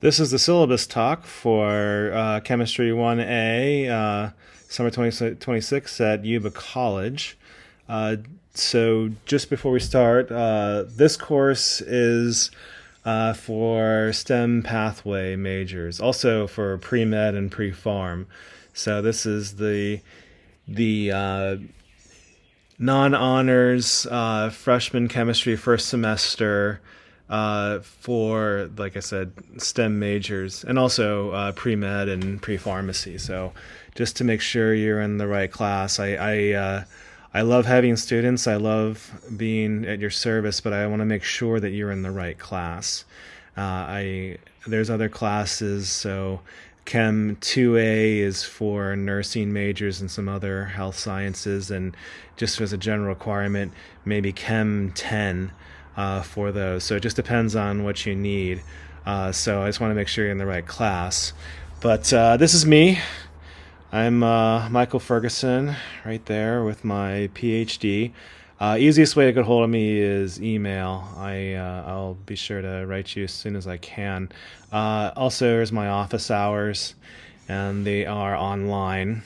This is the syllabus talk for Chemistry 1A, Summer 2026 at Yuba College. So just before we start, this course is for STEM pathway majors, also for pre-med and pre-pharm. So this is the non-honors freshman chemistry first semester for, like I said, STEM majors, and also pre-med and pre-pharmacy. So just to make sure you're in the right class. I love having students. I love being at your service, but I want to make sure that you're in the right class. There's other classes, so Chem 2A is for nursing majors and some other health sciences, and just as a general requirement, maybe Chem 10 for those. So it just depends on what you need. So I just want to make sure you're in the right class. But this is me. I'm Michael Ferguson, right there with my PhD. Easiest way to get hold of me is email. I'll be sure to write you as soon as I can. Also, there's my office hours, and they are online.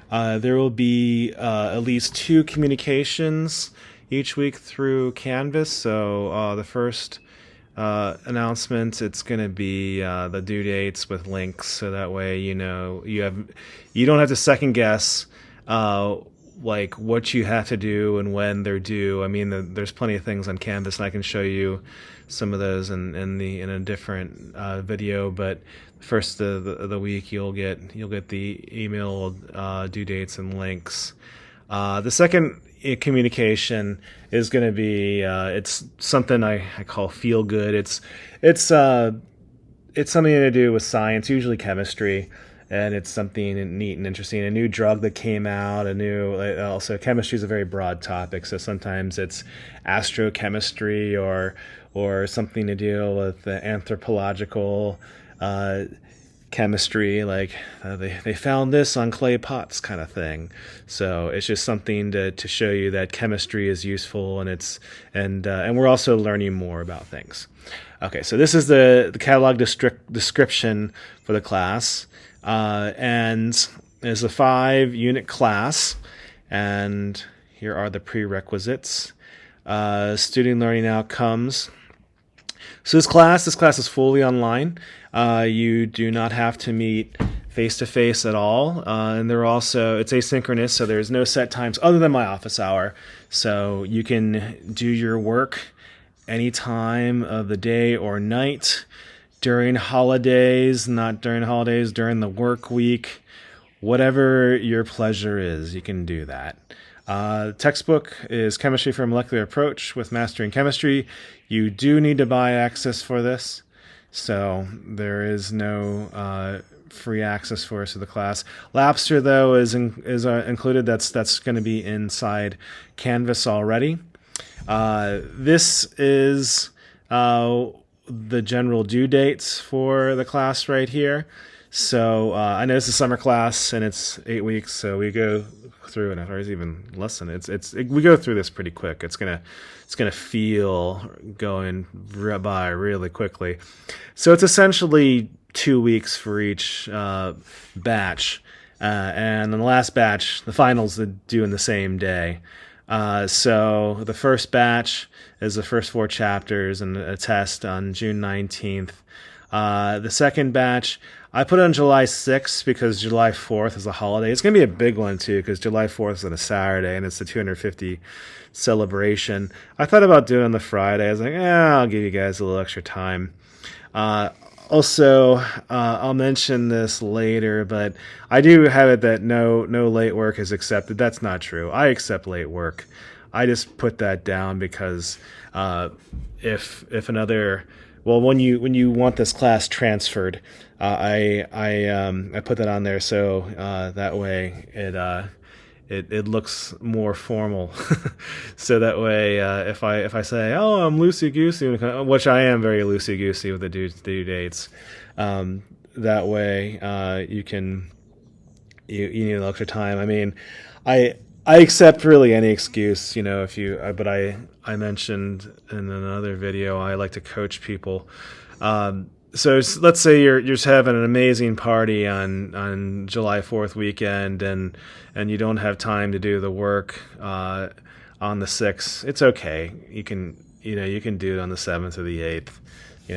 There will be at least 2 communications each week through Canvas. So the first announcement, it's going to be the due dates with links, so that way you don't have to second guess like what you have to do and when they're due. I mean, there's plenty of things on Canvas, and I can show you some of those in a different video. But first of the week, you'll get the email due dates and links. The second communication is going to be it's something I call feel good. It's something to do with science, usually chemistry. And it's something neat and interesting. A new drug that came out, also chemistry is a very broad topic. So sometimes it's astrochemistry or something to deal with anthropological chemistry, like they found this on clay pots kind of thing. So it's just something to show you that chemistry is useful, and we're also learning more about things. Okay, so this is the catalog description for the class. And it's a 5-unit class, and here are the prerequisites. Student learning outcomes. So this class is fully online. You do not have to meet face-to-face at all, and it's asynchronous, so there's no set times other than my office hour. So you can do your work any time of the day or night. During holidays, not during holidays, during the work week, whatever your pleasure is, you can do that. Textbook is Chemistry for a Molecular Approach with Mastering Chemistry. You do need to buy access for this, so there is no free access for us to the class. Labster, though, is included. That's going to be inside Canvas already. This is the general due dates for the class right here. So I know it's a summer class and it's 8 weeks, so we go through, and it's even less than we go through this pretty quick. It's gonna feel going by really quickly. So it's essentially 2 weeks for each batch, and then the last batch, the finals, are due in the same day. So the first batch is the first 4 chapters and a test on June 19th. The second batch, I put it on July 6th because July 4th is a holiday. It's going to be a big one, too, because July 4th is on a Saturday, and it's the 250 celebration. I thought about doing it on the Friday. I was like, I'll give you guys a little extra time. Also, I'll mention this later, but I do have it that no late work is accepted. That's not true. I accept late work. I just put that down because if another, well, when you want this class transferred, I put that on there so that way it looks more formal. So that way, if I say, I'm loosey goosey, which I am very loosey goosey with the due dates, that way you need a little extra time. I mean, I accept really any excuse, but I mentioned in another video I like to coach people. let's say you're just having an amazing party on July 4th weekend, and you don't have time to do the work on the 6th. It's okay. You can do it on the 7th or the 8th.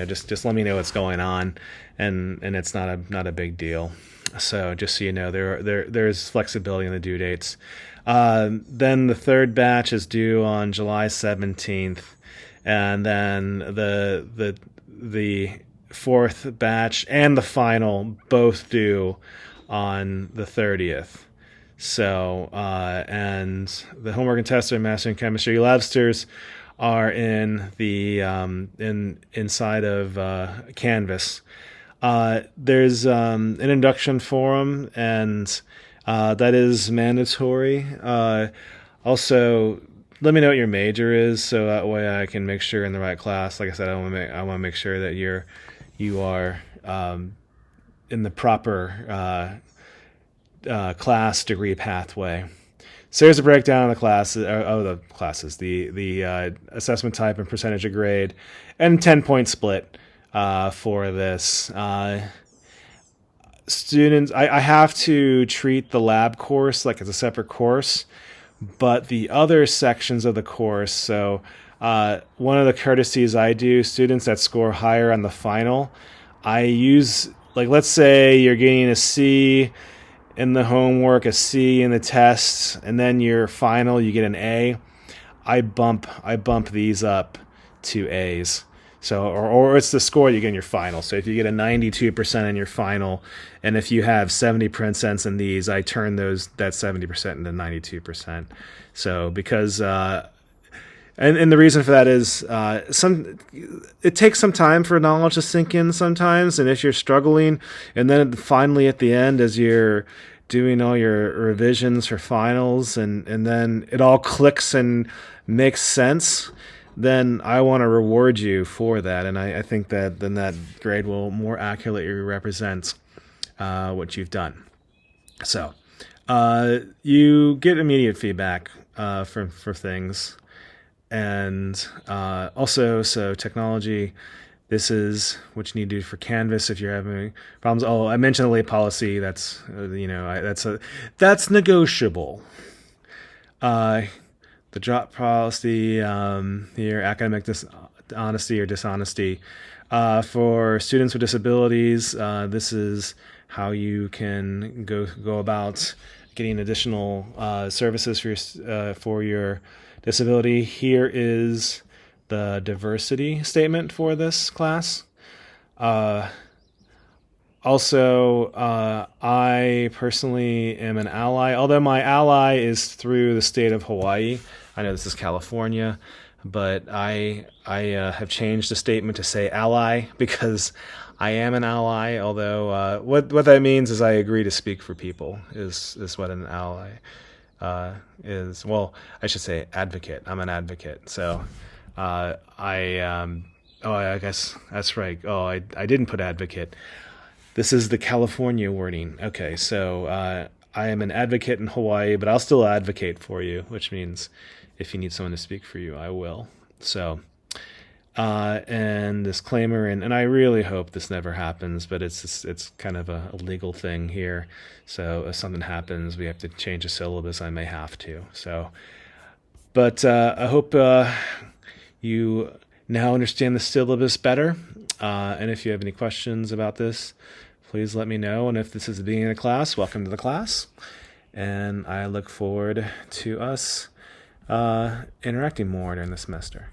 Just let me know what's going on, and it's not a big deal. So just so you know, there's flexibility in the due dates. Then the third batch is due on July 17th, and then the fourth batch and the final both due on the 30th. So and the homework and tests are mastering chemistry. Labsters are in the inside of Canvas. There's an induction forum, and that is mandatory. Also, let me know what your major is, so that way I can make sure in the right class. Like I said, I want to make sure that you are in the proper class degree pathway. So here's a breakdown of the classes, the assessment type and percentage of grade, and 10-point split for this. Students, I have to treat the lab course like it's a separate course, but the other sections of the course, so one of the courtesies I do, students that score higher on the final, I use, like, let's say you're getting a C in the homework, a C in the tests, and then your final you get an A. I bump these up to A's. So, or it's the score you get in your final. So if you get a 92% in your final, and if you have 70% in these, I turn that 70% into 92%. So because and the reason for that is it takes some time for knowledge to sink in sometimes, and if you're struggling, and then finally at the end, as you're doing all your revisions for finals, and then it all clicks and makes sense, then I want to reward you for that, and I think that then that grade will more accurately represent what you've done. So you get immediate feedback for things, and also, so technology, this is what you need to do for Canvas if you're having problems. Oh, I mentioned the late policy. That's that's negotiable. The drop policy, your academic honesty or dishonesty. For students with disabilities, this is how you can go about getting additional services for your disability. Here is the diversity statement for this class. Also, I personally am an ally, although my ally is through the state of Hawaii. I know this is California, but I have changed the statement to say ally because I am an ally, although what that means is I agree to speak for people is what an ally is. Well, I should say advocate. I'm an advocate. So I guess that's right. Oh, I didn't put advocate. This is the California wording. Okay, so I am an advocate in Hawaii, but I'll still advocate for you, which means if you need someone to speak for you, I will. So, and disclaimer, and I really hope this never happens, but it's kind of a legal thing here. So if something happens, we have to change the syllabus, I may have to. So, but I hope you now understand the syllabus better. And if you have any questions about this, please let me know. And if this is the beginning of the class, welcome to the class. And I look forward to us interacting more during the semester.